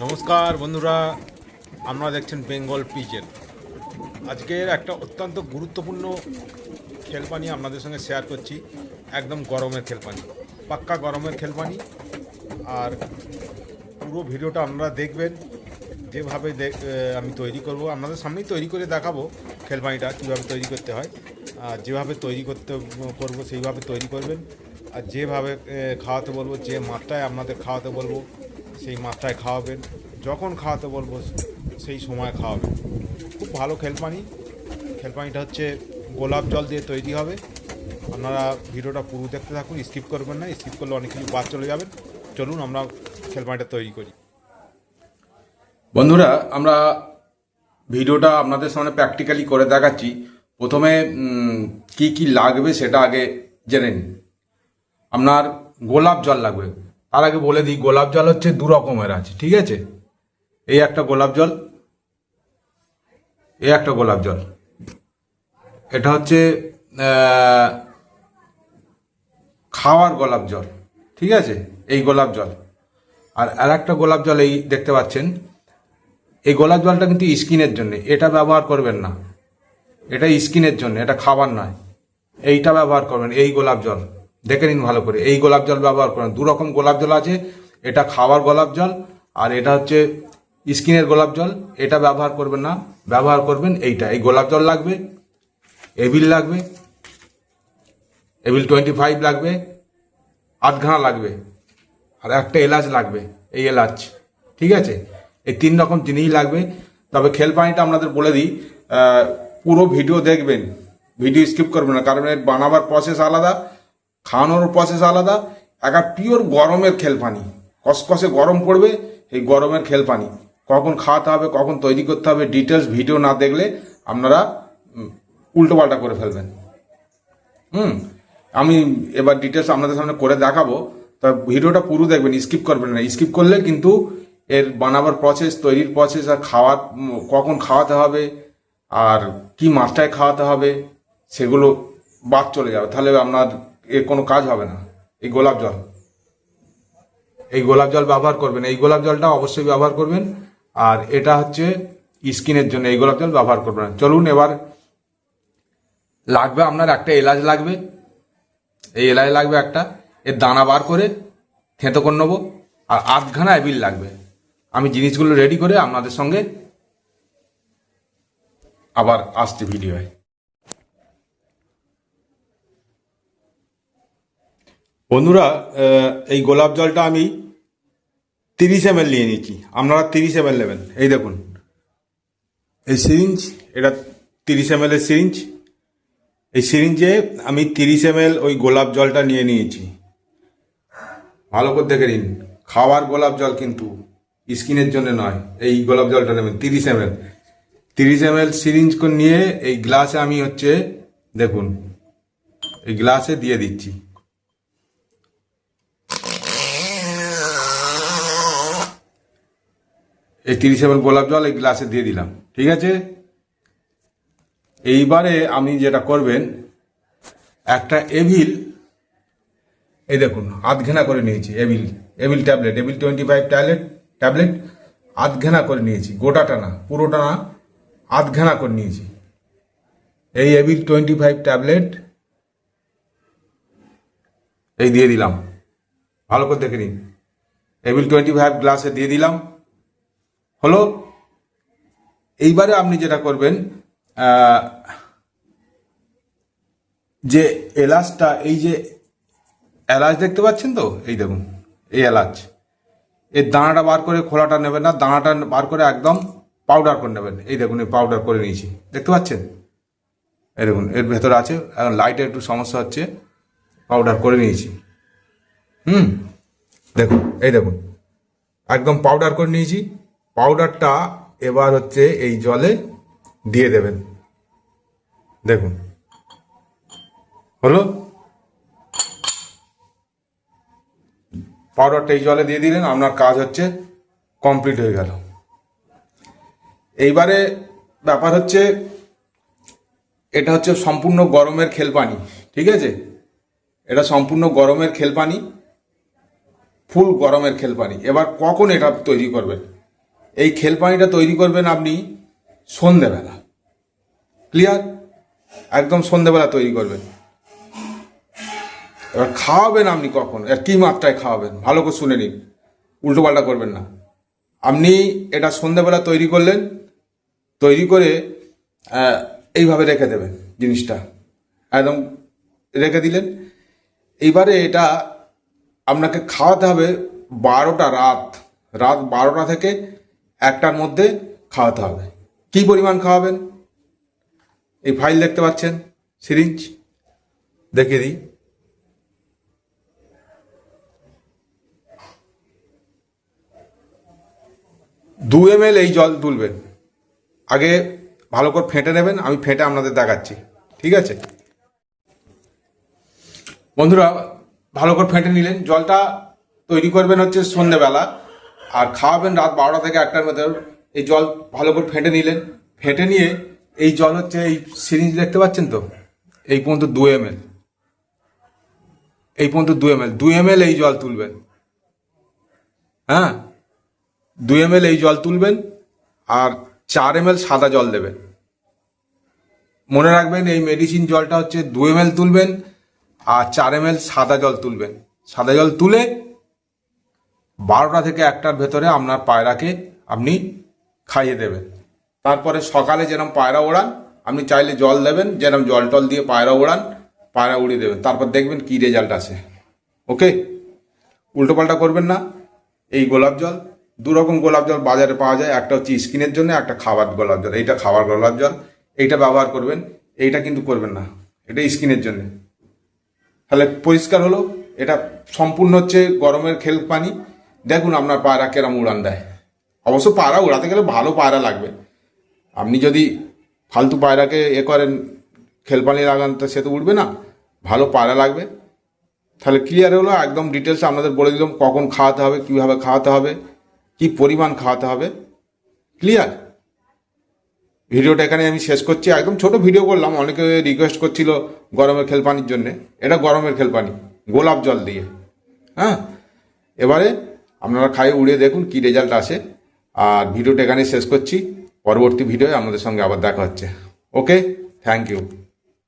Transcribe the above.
নমস্কার বন্ধুরা, আপনারা দেখছেন বেঙ্গল পিজেন। আজকের একটা অত্যন্ত গুরুত্বপূর্ণ খেলপানি আপনাদের সঙ্গে শেয়ার করছি। একদম গরমের খেলপানি, পাক্কা গরমের খেলপানি। আর পুরো ভিডিওটা আপনারা দেখবেন। যেভাবে আমি তৈরি করব, আপনাদের সামনেই তৈরি করে দেখাবো খেলপানিটা কীভাবে তৈরি করতে হয়। আর যেভাবে তৈরি করবো সেইভাবে তৈরি করবেন। আর যেভাবে খাওয়াতে বলবো, যে মাত্রায় আপনাদের খাওয়াতে বলবো সেই মাত্রায় খাওয়াবেন। যখন খাওয়াতে বলবো সেই সময় খাওয়াবেন। খুব ভালো খেলপানিটা হচ্ছে গোলাপ জল দিয়ে তৈরি হবে। আপনারা ভিডিওটা পুরো দেখতে থাকুন, স্কিপ করবেন না। স্কিপ করলে অনেক কিছু বাদ চলে যাবেন। চলুন আমরা খেলপানিটা তৈরি করি। বন্ধুরা, আমরা ভিডিওটা আপনাদের সামনে প্র্যাকটিক্যালি করে দেখাচ্ছি। প্রথমে কি কি লাগবে সেটা আগে জেনে নিন। আপনার গোলাপ জল লাগবে। তার আগে বলে দিই, গোলাপ জল হচ্ছে দু রকমের আছে, ঠিক আছে? এই একটা গোলাপ জল, এই একটা গোলাপ জল। এটা হচ্ছে খাওয়ার গোলাপ জল, ঠিক আছে? এই গোলাপ জল। আর একটা গোলাপ জল এই দেখতে পাচ্ছেন। এই গোলাপ জলটা কিন্তু স্কিনের জন্য, এটা ব্যবহার করবেন না। এটা স্কিনের জন্য, এটা খাবার নয়। এইটা ব্যবহার করবেন, এই গোলাপ জল। দেখে নিন ভালো করে, এই গোলাপ জল ব্যবহার করবেন। দু রকম গোলাপ জল আছে, এটা খাওয়ার গোলাপ জল আর এটা হচ্ছে স্কিনের গোলাপ জল। এটা ব্যবহার করবেন না, ব্যবহার করবেন এইটা। এই গোলাপ জল লাগবে, এভিল লাগবে, এভিল 25 লাগবে, আধঘানা লাগবে, আর একটা এলাচ লাগবে, এই এলাচ, ঠিক আছে? এই তিন রকম জিনিস লাগবে। তবে খেলপানিটা আপনাদের বলে দিই, পুরো ভিডিও দেখবেন, ভিডিও স্কিপ করবেন না। কারণ এর বানাবার প্রসেস আলাদা, খাওয়ানোর প্রসেস আলাদা। একটা পিওর গরমের খেলপানি, কসকসে গরম পড়বে, এই গরমের খেলপানি। কখন খাওয়াতে হবে, কখন তৈরি করতে হবে, ডিটেলস ভিডিও না দেখলে আপনারা উল্টোপাল্টা করে ফেলবেন। আমি এবার ডিটেলস আপনাদের সামনে করে দেখাবো। তা ভিডিওটা পুরো দেখবেন, স্কিপ করবেন না। স্কিপ করলে কিন্তু এর বানাবার প্রসেস, তৈরির প্রসেস, আর কখন খাওয়াতে হবে আর কি মাত্রায় খাওয়াতে হবে সেগুলো বাদ চলে যাবে। তাহলে আপনার এর কোনো কাজ হবে না। এই গোলাপ জল, এই গোলাপ জল ব্যবহার করবেন। এই গোলাপ জলটা অবশ্যই ব্যবহার করবেন। আর এটা হচ্ছে স্কিনের জন্য, এই গোলাপ জল ব্যবহার করবেন। চলুন, এবার লাগবে আপনার একটা এলাচ লাগবে। এই এলাচ লাগবে একটা, এর দানা বার করে থেঁতো করে নেবো। আর আধখানা এবিল লাগবে। আমি জিনিসগুলো রেডি করে আপনাদের সঙ্গে আবার আসছি ভিডিওয়। বন্ধুরা, এই গোলাপ জলটা আমি 30 ml নিয়ে নিচ্ছি। আপনারা 30 ml নেবেন। এই দেখুন, এই সিরিঞ্জ, এটা 30 ml এর সিরিঞ্জ। এই সিরিঞ্জে আমি 30 ml ওই গোলাপ জলটা নিয়ে নিয়েছি। ভালো করে দেখে নিন, খাওয়ার গোলাপ জল কিন্তু, স্কিনের জন্য নয়। এই গোলাপ জলটা নেবেন 30 ml। 30 ml সিরিঞ্জ করে নিয়ে এই গ্লাসে আমি হচ্ছে, দেখুন, এই গ্লাসে দিয়ে দিচ্ছি। এই 30 ml গোলাপ জল এই গ্লাসে দিয়ে দিলাম, ঠিক আছে? এইবারে আপনি যেটা করবেন, একটা এভিল, এই দেখুন আধঘেনা করে নিয়েছি। এভিল ট্যাবলেট, এভিল 25 ট্যাবলেট আধঘেনা করে নিয়েছি। গোটাটা না, পুরোটা না, আধঘেনা করে নিয়েছি। এই এভিল 25 ট্যাবলেট এই দিয়ে দিলাম। ভালো করে দেখে নিন, এভিল 25 গ্লাসে দিয়ে দিলাম। হলো। এইবারে আপনি যেটা করবেন, যে এলাচটা, এই যে এলাচ দেখতে পাচ্ছেন তো, এই দেখুন এই এলাচ, এর দানাটা বার করে, খোলাটা নেবেন না, দানাটা বার করে একদম পাউডার করে নেবেন। এই দেখুন, এই পাউডার করে নিয়েছি, দেখতে পাচ্ছেন? এই দেখুন এর ভেতরে আছে, এখন লাইটে একটু সমস্যা হচ্ছে, পাউডার করে নিয়েছি। দেখুন, এই দেখুন একদম পাউডার করে নিয়েছি। পাউডারটা এবার হচ্ছে এই জলে দিয়ে দেবেন। দেখুন হলো, পাউডারটা এই জলে দিয়ে দিলেন, আপনার কাজ হচ্ছে কমপ্লিট হয়ে গেল। এইবারে ব্যাপার হচ্ছে, এটা হচ্ছে সম্পূর্ণ গরমের খেলপানি, ঠিক আছে? এটা সম্পূর্ণ গরমের খেলপানি, ফুল গরমের খেলপানি। এবার কখন এটা তৈরি করবেন, এই খেল পানিটা তৈরি করবেন আপনি সন্ধেবেলা। ক্লিয়ার? একদম সন্ধেবেলা তৈরি করবেন। এবার খাওয়াবেন আপনি কখন, আর কি মাত্রায় খাওয়াবেন ভালো করে শুনে নিন, উল্টোপাল্টা করবেন না। আপনি এটা সন্ধেবেলা তৈরি করলেন, তৈরি করে এইভাবে রেখে দেবেন জিনিসটা, একদম রেখে দিলেন। এইবারে এটা আপনাকে খাওয়াতে হবে 12টা রাত 12টা থেকে 1টার মধ্যে খাওয়াতে হবে। কি পরিমাণ খাওয়াবেন? এই ফাইল দেখতে পাচ্ছেন, সিরিঞ্জ দেখিয়ে দিই। দু ml এই জল তুলবেন। আগে ভালো করে ফেটে নেবেন, আমি ফেটে আপনাদের দেখাচ্ছি, ঠিক আছে বন্ধুরা? ভালো করে ফেটে নিলেন। জলটা তৈরি করবেন হচ্ছে সন্ধ্যেবেলা, আর খাওয়াবেন রাত 12টা থেকে 1টার মধ্যে। এই জল ভালো করে ফেটে নিলেন। ফেটে নিয়ে এই জল হচ্ছে, এই সিরিঞ্জ দেখতে পাচ্ছেন তো, এই পর্যন্ত 2 ml, এই পর্যন্ত 2 ml এই জল তুলবেন। হ্যাঁ, 2 ml এই জল তুলবেন, আর 4 ml সাদা জল দেবেন। মনে রাখবেন এই মেডিসিন জলটা হচ্ছে 2 ml তুলবেন, আর 4 ml সাদা জল তুলবেন। সাদা জল তুলে 12টা থেকে 1টার ভেতরে আপনার পায়রাকে আপনি খাইয়ে দেবেন। তারপরে সকালে যেরকম পায়রা ওড়ান, আপনি চাইলে জল দেবেন, যেরকম জল টল দিয়ে পায়রা ওড়ান, পায়রা উড়িয়ে দেবেন। তারপর দেখবেন কি রেজাল্ট আসে। ওকে, উল্টোপাল্টা করবেন না। এই গোলাপ জল, 2 রকম গোলাপ জল বাজারে পাওয়া যায়, একটা হচ্ছে স্কিনের জন্য, একটা খাবার গোলাপ জল। এইটা খাবার গোলাপ জল, এইটা ব্যবহার করবেন। এইটা কিন্তু করবেন না, এটা স্কিনের জন্য। তাহলে পরিষ্কার হলো। এটা সম্পূর্ণ হচ্ছে গরমের খেল পানি। দেখুন আপনার পায়রা কেরম উড়ান দেয়। অবশ্য পায়রা উড়াতে গেলে ভালো পায়রা লাগবে। আপনি যদি ফালতু পায়রাকে করেন, খেল পানি লাগান, তো সে তো উঠবে না, ভালো পায়রা লাগবে। তাহলে ক্লিয়ার হলো, একদম ডিটেলস আপনাদের বলে দিলাম কখন খাওয়াতে হবে, কীভাবে খাওয়াতে হবে, কি পরিমাণ খাওয়াতে হবে। ক্লিয়ার? ভিডিওটা এখানে আমি শেষ করছি। একদম ছোট ভিডিও করলাম, অনেকে রিকোয়েস্ট করছিল গরমের খেল পানির জন্যে। এটা গরমের খেল পানি গোলাপ জল দিয়ে। হ্যাঁ, এবারে আপনারা খাইয়ে উড়িয়ে দেখুন কি রেজাল্ট আসে। আর ভিডিওটা এখানে শেষ করছি। পরবর্তী ভিডিওয়ে আপনাদের সঙ্গে আবার দেখা হচ্ছে। ওকে, থ্যাংক ইউ।